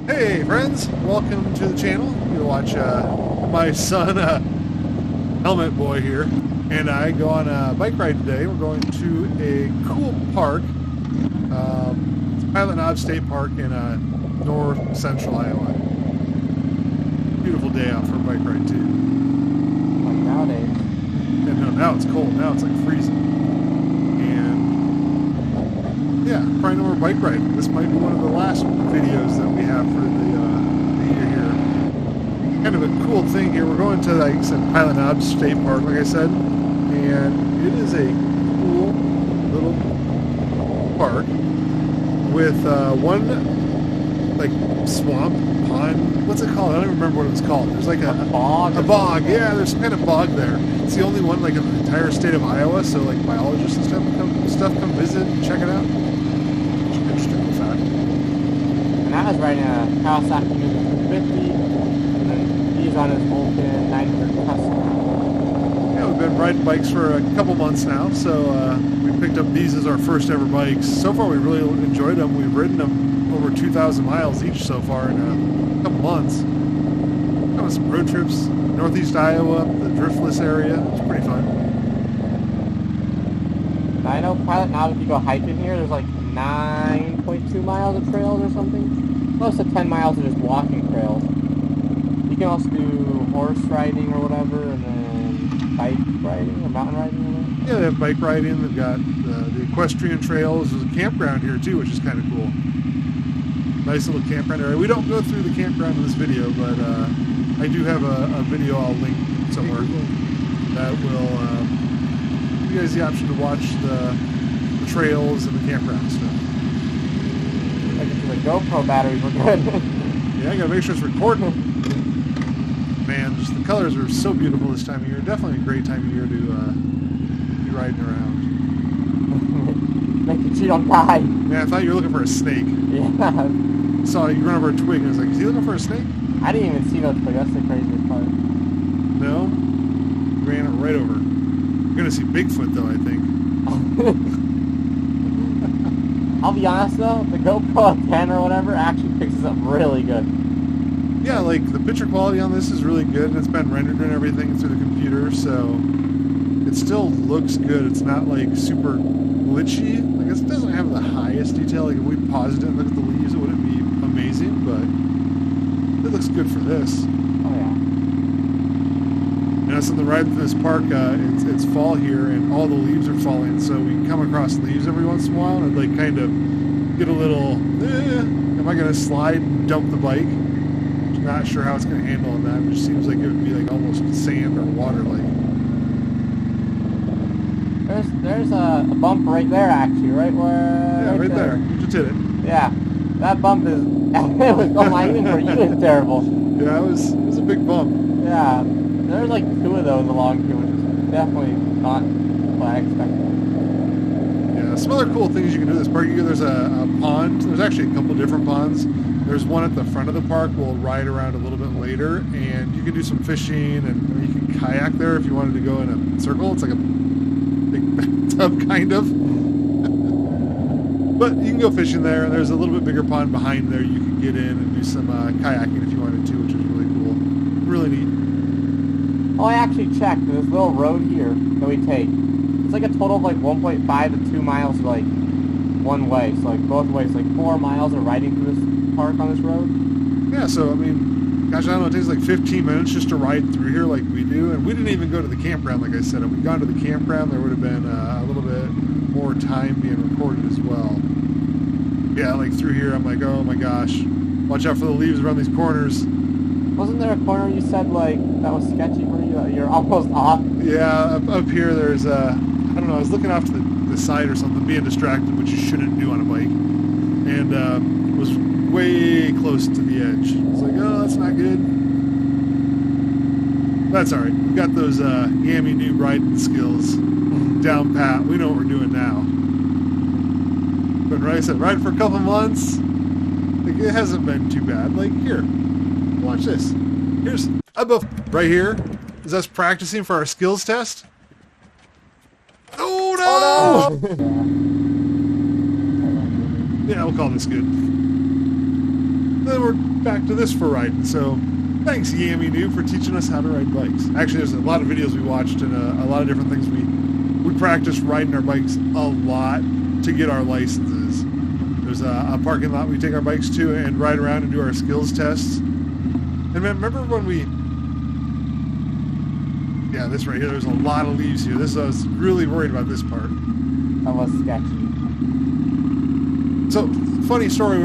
Hey friends, welcome to the channel. You'll watch my son, Helmet Boy here, and I go on a bike ride today. We're going to a cool park. It's Pilot Knob State Park in north central Iowa. Beautiful day out for a bike ride too. Like nowadays. And no, now it's cold. Now it's like freezing. And yeah, probably no more bike riding. This might be one of the last videos that we have for the year here. Kind of a cool thing here. We're going to, like I said, Pilot Knob State Park, like I said, and it is a cool little park with one like swamp pond. What's it called? I don't even remember what it was called. There's like a bog. A bog. Yeah, there's some kind of bog there. It's the only one like in the entire state of Iowa. So like biologists and stuff come visit and check it out. Interesting fact. And I was riding a Kawasaki 250, and then he's on his Vulcan 900 Custom. Yeah, we've been riding bikes for a couple months now, so we picked up these as our first ever bikes. So far, we really enjoyed them. We've ridden them over 2,000 miles each so far in a couple months. Kind of some road trips, northeast Iowa, the driftless area. It's pretty fun. I know Pilot Knob, if you go hiking here, there's like 9.2 miles of trails or something. Close to 10 miles of just walking trails. You can also do horse riding or whatever, and then bike riding or mountain riding or whatever. Yeah, they have bike riding. They've got the equestrian trails. There's a campground here too, which is kind of cool. Nice little campground area. We don't go through the campground in this video, but I do have a video I'll link somewhere that will give you guys the option to watch the trails and the campground stuff. Like if the GoPro batteries were good. Yeah, I gotta make sure it's recording. Man, just the colors are so beautiful this time of year. Definitely a great time of year to be riding around. Make sure you don't die. Man, I thought you were looking for a snake. Yeah. I saw you run over a twig and I was like, is he looking for a snake? I didn't even see those, but that's the craziest part. No? You ran it right over. You're gonna see Bigfoot though, I think. I'll be honest though, the GoPro 10 or whatever actually picks this up really good. Yeah, like the picture quality on this is really good, and it's been rendered and everything through the computer, so it still looks good. It's not like super glitchy. Like it doesn't have the highest detail. Like if we paused it and looked at the leaves, it wouldn't be amazing, but it looks good for this. Oh yeah. And as on the ride through this park, it's fall here, and all the leaves are falling, so we can come across leaves every once in a while, and I'd like kind of get a little, am I gonna slide and dump the bike? Not sure how it's going to handle on that. It just seems like it would be like almost sand or water like. There's a bump right there actually, right where... Yeah, right there. You just hit it. Yeah. That bump is... it was, oh my, even for you it's terrible. Yeah, it was a big bump. Yeah. There's like 2 of those along here, which is definitely not what I expected. Yeah, some other cool things you can do in this park. There's a pond. There's actually a couple different ponds. There's one at the front of the park. We'll ride around a little bit later, and you can do some fishing, and you can kayak there if you wanted to go in a circle. It's like a big bathtub, kind of. But you can go fishing there, and there's a little bit bigger pond behind there. You can get in and do some kayaking if you wanted to, which is really cool. Really neat. Oh, I actually checked. This little road here that we take. It's like a total of like 1.5 to 2 miles like one way. So like both ways, like 4 miles of riding through this park on this road. Yeah, so I mean, gosh, I don't know, it takes like 15 minutes just to ride through here like we do, and we didn't even go to the campground. Like I said, if we'd gone to the campground, there would have been a little bit more time being recorded as well. Yeah, like through here, I'm like, oh my gosh, watch out for the leaves around these corners. Wasn't there a corner you said like that was sketchy for you? You're almost off. Yeah, up here there's I don't know, I was looking off to the side or something, being distracted, which you shouldn't do on a bike, and was way close to the edge. It's like, oh, that's not good. That's all right. We got those yammy new riding skills down pat. We know what we're doing now. But like I said, riding for a couple months, like, it hasn't been too bad. Like, here, watch this. Here's above right here is us practicing for our skills test. Oh no! Oh, no! Yeah, we'll call this good. then we're back to this for riding. So thanks, Yami New, for teaching us how to ride bikes. Actually, there's a lot of videos we watched and a lot of different things we practiced riding our bikes a lot to get our licenses. There's a parking lot we take our bikes to and ride around and do our skills tests. And remember when we... Yeah, this right here, there's a lot of leaves here. I was really worried about this part. That was sketchy. So, funny story,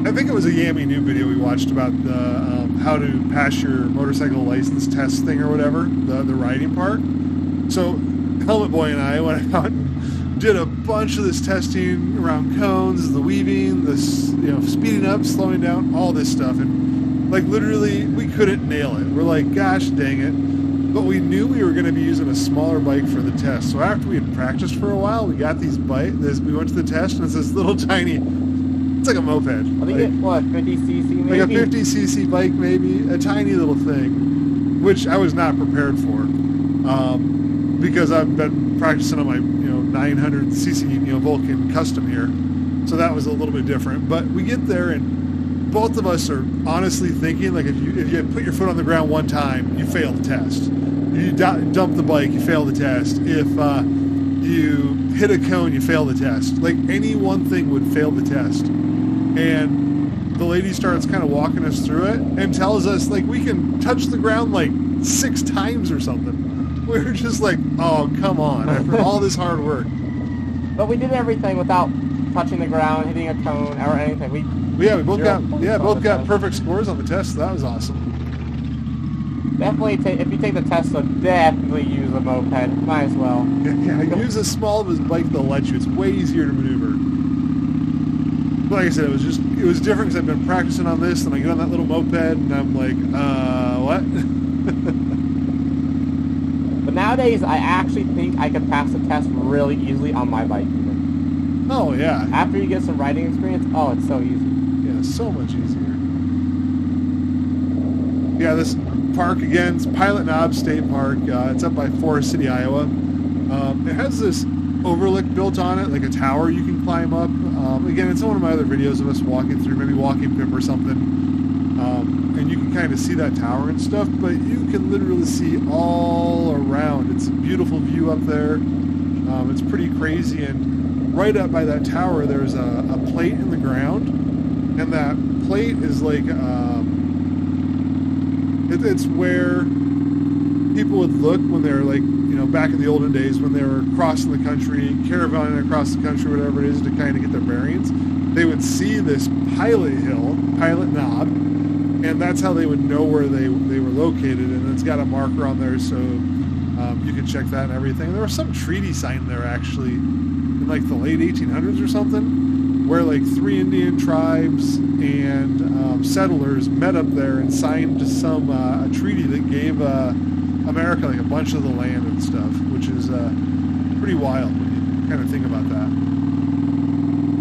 I think it was a Yami New video we watched about the how to pass your motorcycle license test thing or whatever, the riding part. So, Helmet Boy and I went out and did a bunch of this testing around cones, the weaving, this, speeding up, slowing down, all this stuff. And, like, literally, we couldn't nail it. We're like, gosh dang it. But we knew we were going to be using a smaller bike for the test. So after we had practiced for a while, we got these bikes. We went to the test, and it's this little tiny... It's like a moped. I think it's, 50cc maybe? Like a 50cc bike, maybe. A tiny little thing, which I was not prepared for. Because I've been practicing on my 900cc Vulcan custom here. So that was a little bit different. But we get there, and both of us are honestly thinking, like, if you put your foot on the ground one time, you fail the test. You dump the bike, you fail the test. If you hit a cone, you fail the test. Like, any one thing would fail the test. And the lady starts kind of walking us through it and tells us, like, we can touch the ground like 6 times or something. We were just like, oh, come on, after all this hard work. But we did everything without touching the ground, hitting a cone, or anything. We both got perfect scores on the test, so that was awesome. Definitely, if you take the test, so definitely use a moped. Might as well. Yeah, use as small of a bike they'll let you. It's way easier to maneuver. But like I said, it was different because I've been practicing on this, and I get on that little moped, and I'm like, what? But nowadays, I actually think I could pass the test really easily on my bike. Even. Oh, yeah. After you get some riding experience, oh, it's so easy. Yeah, so much easier. Yeah, this park, again, it's Pilot Knob State Park. It's up by Forest City, Iowa. It has this overlook built on it, like a tower you can climb up. Again, it's one of my other videos of us walking through, maybe walking pip or something. And you can kind of see that tower and stuff, but you can literally see all around. It's a beautiful view up there. It's pretty crazy, and right up by that tower, there's a plate in the ground, and that plate is like, it's where people would look when they're like, back in the olden days when they were crossing the country, caravanning across the country, whatever it is, to kind of get their bearings. They would see this pilot hill, Pilot Knob, and that's how they would know where they were located, and it's got a marker on there, so you can check that and everything. There was some treaty signed there, actually, in like the late 1800s or something, where like 3 Indian tribes and settlers met up there and signed some a treaty that gave America like a bunch of the land and stuff, which is pretty wild when you kind of think about that.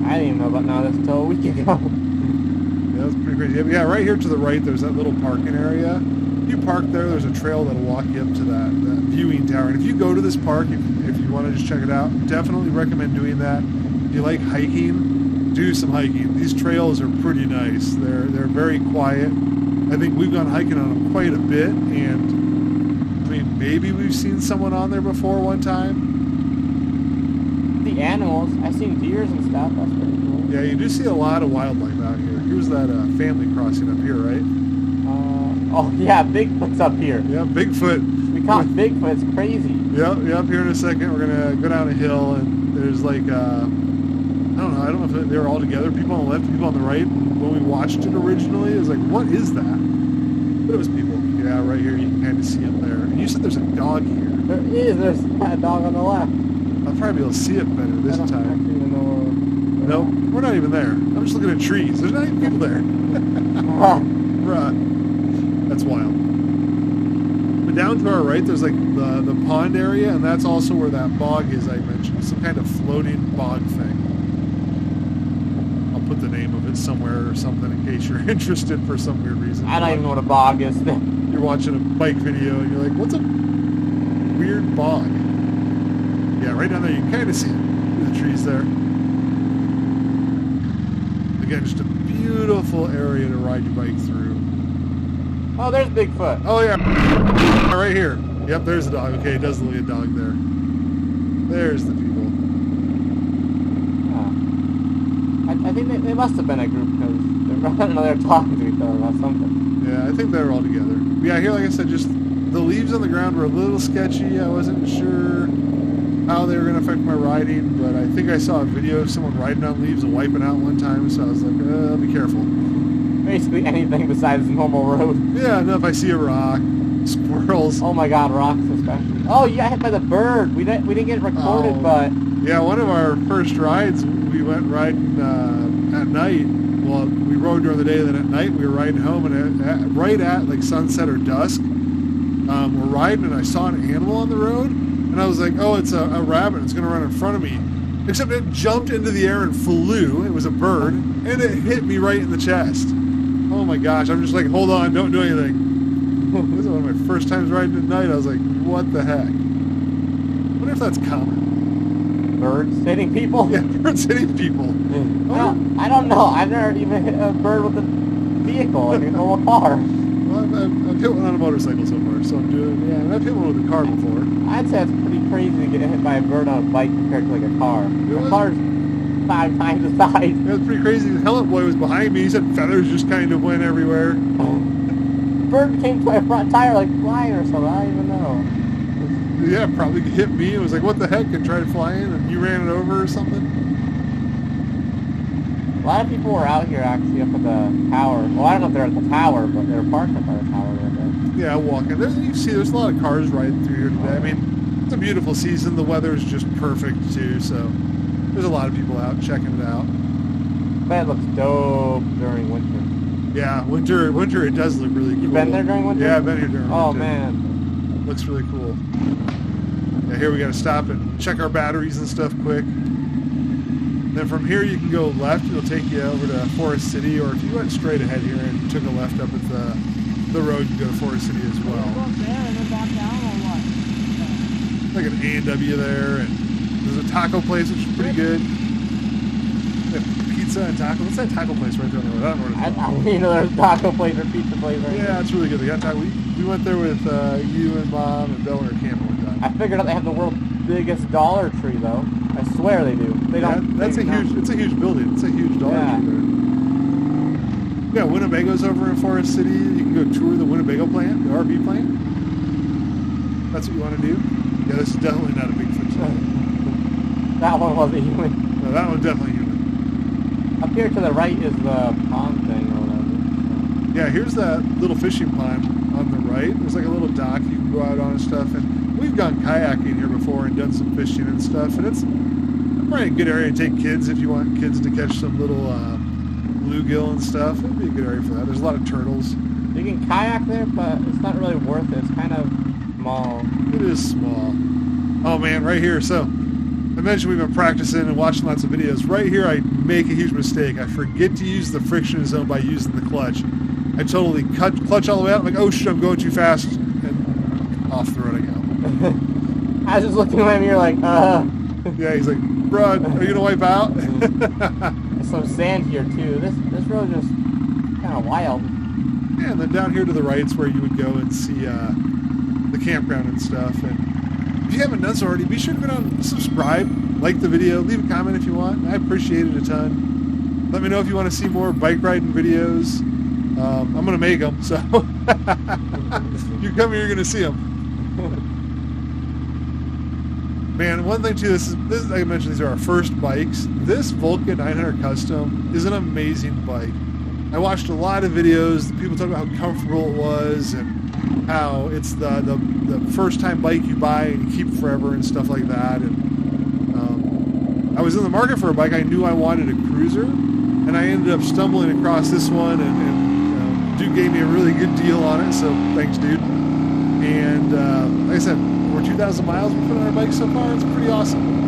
I didn't even know about none of this until a week ago. Yeah, that's pretty crazy. Yeah, right here to the right, there's that little parking area. If you park there, there's a trail that'll walk you up to that viewing tower. And if you go to this park, if you want to just check it out, definitely recommend doing that. If you like hiking, do some hiking. These trails are pretty nice. They're very quiet. I think we've gone hiking on them quite a bit, and I mean, maybe we've seen someone on there before one time. The animals, I've seen deers and stuff. That's pretty cool. Yeah, you do see a lot of wildlife out here. Here's that family crossing up here, right? Oh yeah, Bigfoot's up here. Yeah, Bigfoot. We caught Bigfoot. It's crazy. Yep. Here in a second, we're gonna go down a hill, and there's like I don't know if they were all together. People on the left, people on the right. When we watched it originally, it was like, what is that? But it was people. Yeah, right here, you can kind of see them there. And you said there's a dog here. There is. There's a dog on the left. I'll probably be able to see it better this time. I don't even know. Nope, we're not even there. I'm just looking at trees. There's not even people there. Bruh. That's wild. But down to our right, there's like the pond area, and that's also where that bog is I mentioned. Some kind of floating bog thing. I'll put the name of it somewhere or something in case you're interested for some weird reason. I don't even know what a bog is. You're watching a bike video, and you're like, what's a weird bog? Yeah, right down there, you can kind of see it. The trees there. Again, just a beautiful area to ride your bike through. Oh, there's Bigfoot. Oh yeah, right here. Yep, there's the dog. Okay, it does look like a dog there. There's the people. I think they must have been a group because they're talking to each other about something. Yeah, I think they're all together. Yeah, here, like I said, just the leaves on the ground were a little sketchy. I wasn't sure how they were going to affect my riding, but I think I saw a video of someone riding on leaves and wiping out one time, so I was like, be careful. Basically anything besides normal road. Yeah, no, if I see a rock, squirrels. Oh my god, rocks especially. Oh, you got hit by the bird. We didn't get it recorded, but... Yeah, one of our first rides, we went riding at night. Well, we rode during the day, then at night we were riding home, and right at like sunset or dusk, we're riding, and I saw an animal on the road, and I was like, oh, it's a rabbit. It's going to run in front of me. Except it jumped into the air and flew. It was a bird, and it hit me right in the chest. Oh my gosh, I'm just like, hold on, don't do anything. This is one of my first times riding at night. I was like, what the heck? I wonder if that's common. Birds hitting people? Yeah, birds hitting people. I don't know. I've never even hit a bird with a vehicle, a car. Well, I've hit one on a motorcycle so far, so I'm doing, yeah, I've hit one with a car before. I'd say it's pretty crazy to get hit by a bird on a bike compared to like a car. A car's 5 times the size. Yeah, it's pretty crazy. The Helmet Boy was behind me. He said feathers just kind of went everywhere. Bird came to my front tire like flying or something. I don't even know. Yeah, probably hit me. It was like, what the heck? And tried to fly in, and you ran it over or something. A lot of people were out here actually up at the tower. Well, I don't know if they're at the tower, but they're parked up at the tower right there. Yeah, walking. You can see there's a lot of cars riding through here today. I mean, it's a beautiful season. The weather's just perfect too, so there's a lot of people out checking it out. But it looks dope during winter. Yeah, winter it does look really cool. You been there during winter? Yeah, I've been here during winter. Oh man. Looks really cool. Yeah, here we gotta stop and check our batteries and stuff quick. Then from here you can go left. It'll take you over to Forest City, or if you went straight ahead here and took a left up at the road, you go to Forest City as well. Go up there and then back down or what? Like an A&W there, and there's a taco place which is pretty good. They have pizza and taco. What's that taco place right there on the road? I don't know what it's called. I don't even know there's a taco place or pizza place right there. Yeah, it's really good. They got taco. We went there with you and Mom and Bill and her camper one time. I figured out they have the world's biggest Dollar Tree though. I swear they do. They don't. That's maybe not. It's a huge building. It's a huge Dollar Tree there. Yeah, Winnebago's over in Forest City. You can go tour the Winnebago plant, the RV plant. That's what you want to do. Yeah, this is definitely not a Bigfoot shot. That one wasn't human. No, that one's definitely human. Up here to the right is the pond thing or whatever. Yeah, here's that little fishing pond on the right. There's like a little dock you can go out on and stuff. And we've gone kayaking here before and done some fishing and stuff. And it's probably a good area to take kids if you want kids to catch some little bluegill and stuff. It'd be a good area for that. There's a lot of turtles. You can kayak there, but it's not really worth it. It's kind of small. It is small. Oh man, right here. So I mentioned we've been practicing and watching lots of videos. Right here I make a huge mistake. I forget to use the friction zone by using the clutch. I totally clutch all the way out. I'm like, oh shit, I'm going too fast. And off the road I go. I was just looking at him, you're like, Yeah, he's like, bro, are you going to wipe out? There's some sand here too. This road is just kind of wild. Yeah, and then down here to the right is where you would go and see the campground and stuff. And if you haven't done so already, be sure to go down and subscribe, like the video, leave a comment if you want. I appreciate it a ton. Let me know if you want to see more bike riding videos. I'm going to make them, so you come here, you're going to see them. Man, one thing too, this is like I mentioned, these are our first bikes. This Vulcan 900 Custom is an amazing bike. I watched a lot of videos. People talk about how comfortable it was and how it's the first time bike you buy and you keep forever and stuff like that. And I was in the market for a bike. I knew I wanted a cruiser, and I ended up stumbling across this one, and dude gave me a really good deal on it. So thanks, dude. And like I said, over 2,000 miles we put on our bike so far. It's pretty awesome.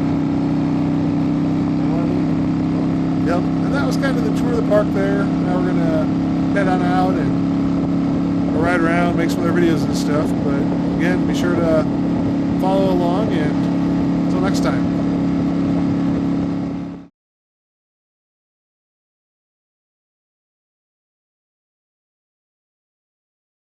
Yep, and that was kind of the tour of the park there. Now we're gonna head on out and ride around, make some other videos and stuff. But again, be sure to follow along, and until next time.